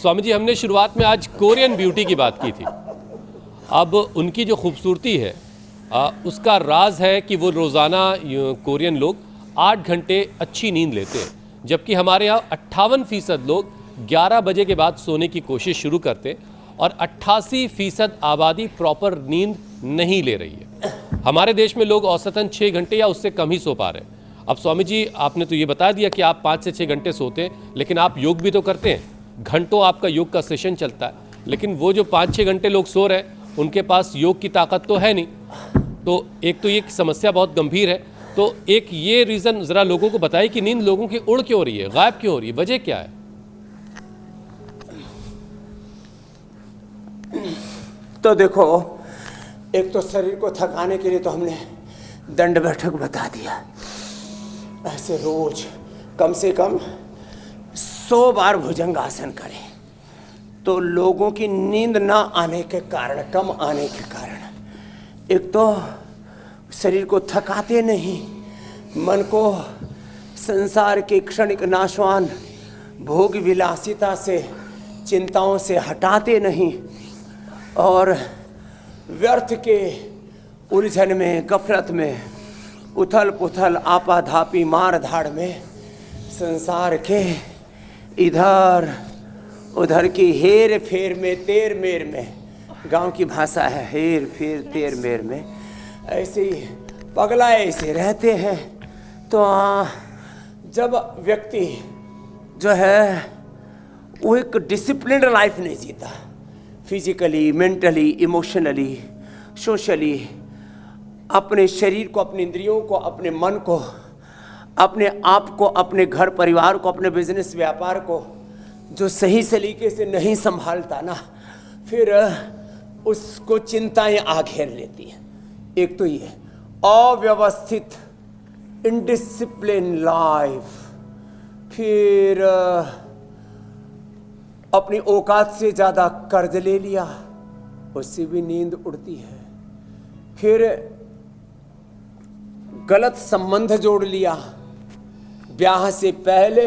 स्वामी जी, हमने शुरुआत में आज कोरियन ब्यूटी की बात की थी। अब उनकी जो खूबसूरती है उसका राज है कि वो रोज़ाना कोरियन लोग 8 घंटे अच्छी नींद लेते हैं, जबकि हमारे यहाँ 58% लोग 11 बजे के बाद सोने की कोशिश शुरू करते और 88% आबादी प्रॉपर नींद नहीं ले रही है। हमारे देश में लोग औसतन 6 घंटे या उससे कम ही सो पा रहे हैं। अब स्वामी जी, आपने तो ये बता दिया कि आप 5 से 6 घंटे सोते हैं, लेकिन आप योग भी तो करते हैं, घंटों आपका योग का सेशन चलता है, लेकिन वो जो 5-6 घंटे लोग सो रहे हैं उनके पास योग की ताकत तो है नहीं। तो एक तो ये समस्या बहुत गंभीर है। तो एक ये रीज़न ज़रा लोगों को बताइए कि नींद लोगों की उड़ क्यों रही है, गायब क्यों हो रही है, वजह क्या है? तो देखो, एक तो शरीर को थकाने के लिए तो हमने दंड बैठक बता दिया। ऐसे रोज कम से कम 100 बार भुजंगासन करें तो लोगों की नींद ना आने के कारण, कम आने के कारण, एक तो शरीर को थकाते नहीं, मन को संसार के क्षणिक नाशवान भोग विलासिता से, चिंताओं से हटाते नहीं, और व्यर्थ के उलझन में, गफलत में, उथल पुथल, आपाधापी, मार धाड़ में, संसार के इधर उधर की हेर फेर में, तेर मेर में, गांव की भाषा है हेर फेर तेर मेर में, ऐसे ही पगलाए से रहते हैं। तो जब व्यक्ति जो है वो एक डिसिप्लिन्ड लाइफ नहीं जीता, फिजिकली, मेंटली, इमोशनली, सोशली, अपने शरीर को, अपने इंद्रियों को, अपने मन को, अपने आप को, अपने घर परिवार को, अपने बिजनेस व्यापार को जो सही सलीके से नहीं संभालता ना, फिर उसको चिंताएं आ घेर लेती हैं। एक तो ये अव्यवस्थित, इनडिसिप्लिन लाइफ, फिर अपनी औकात से ज़्यादा कर्ज ले लिया, उससे भी नींद उड़ती है। फिर गलत संबंध जोड़ लिया, ब्याह से पहले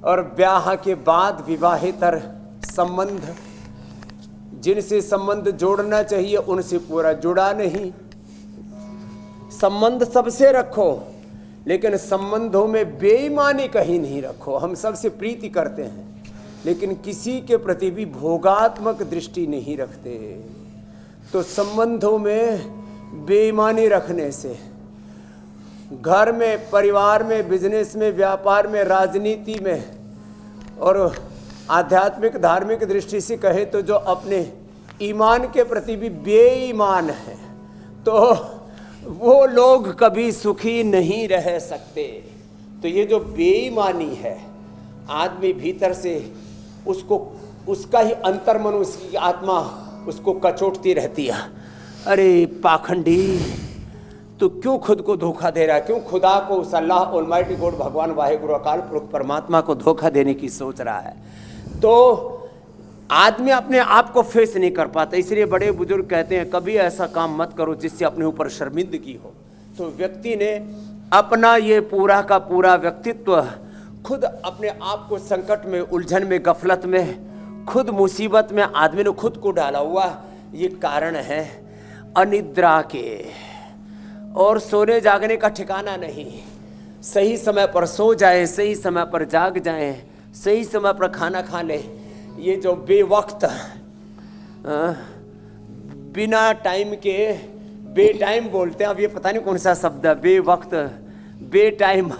और ब्याह के बाद विवाहेतर संबंध, जिनसे संबंध जोड़ना चाहिए उनसे पूरा जुड़ा नहीं। संबंध सबसे रखो, लेकिन संबंधों में बेईमानी कहीं नहीं रखो। हम सबसे प्रीति करते हैं, लेकिन किसी के प्रति भी भोगात्मक दृष्टि नहीं रखते। तो संबंधों में बेईमानी रखने से घर में, परिवार में, बिजनेस में, व्यापार में, राजनीति में, और आध्यात्मिक धार्मिक दृष्टि से कहे तो जो अपने ईमान के प्रति भी बेईमान है, तो वो लोग कभी सुखी नहीं रह सकते। तो ये जो बेईमानी है, आदमी भीतर से उसको, उसका ही अंतर्मन, उसकी आत्मा उसको कचोटती रहती है। अरे पाखंडी, तो क्यों खुद को धोखा दे रहा है? क्यों खुदा को, उस अल्लाह ऑलमाइटी गॉड, भगवान वाहेगुरु अकाल पुरख परमात्मा को धोखा देने की सोच रहा है? तो आदमी अपने आप को फेस नहीं कर पाता। इसलिए बड़े बुजुर्ग कहते हैं कभी ऐसा काम मत करो जिससे अपने ऊपर शर्मिंदगी हो। तो व्यक्ति ने अपना ये पूरा का पूरा व्यक्तित्व खुद अपने आप को संकट में, उलझन में, गफलत में, खुद मुसीबत में आदमी ने खुद को डाला हुआ। ये कारण है अनिद्रा के, और सोने जागने का ठिकाना नहीं। सही समय पर सो जाए, सही समय पर जाग जाए, सही समय पर खाना खा ले। ये जो बेवक्त, बिना टाइम के, बेटाइम बोलते हैं, अब ये पता नहीं कौन सा शब्द है, बेवक्त, बेटाइम,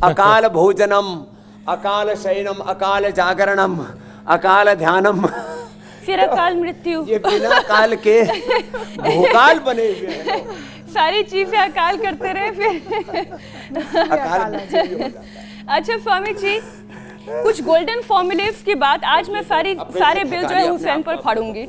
अकाल भोजनम, अकाल शयनम, अकाल जागरणम, अकाल ध्यानम, फिर अकाल मृत्यु। ये बिना काल के भोकाल बने हुए हैं। सारी चीजें अकाल करते रहे फिर अकाल अच्छा स्वामी जी, कुछ गोल्डन फॉर्मूलेस की बात आज मैं सारे बिल जो है हुसैन पर फाड़ूंगी।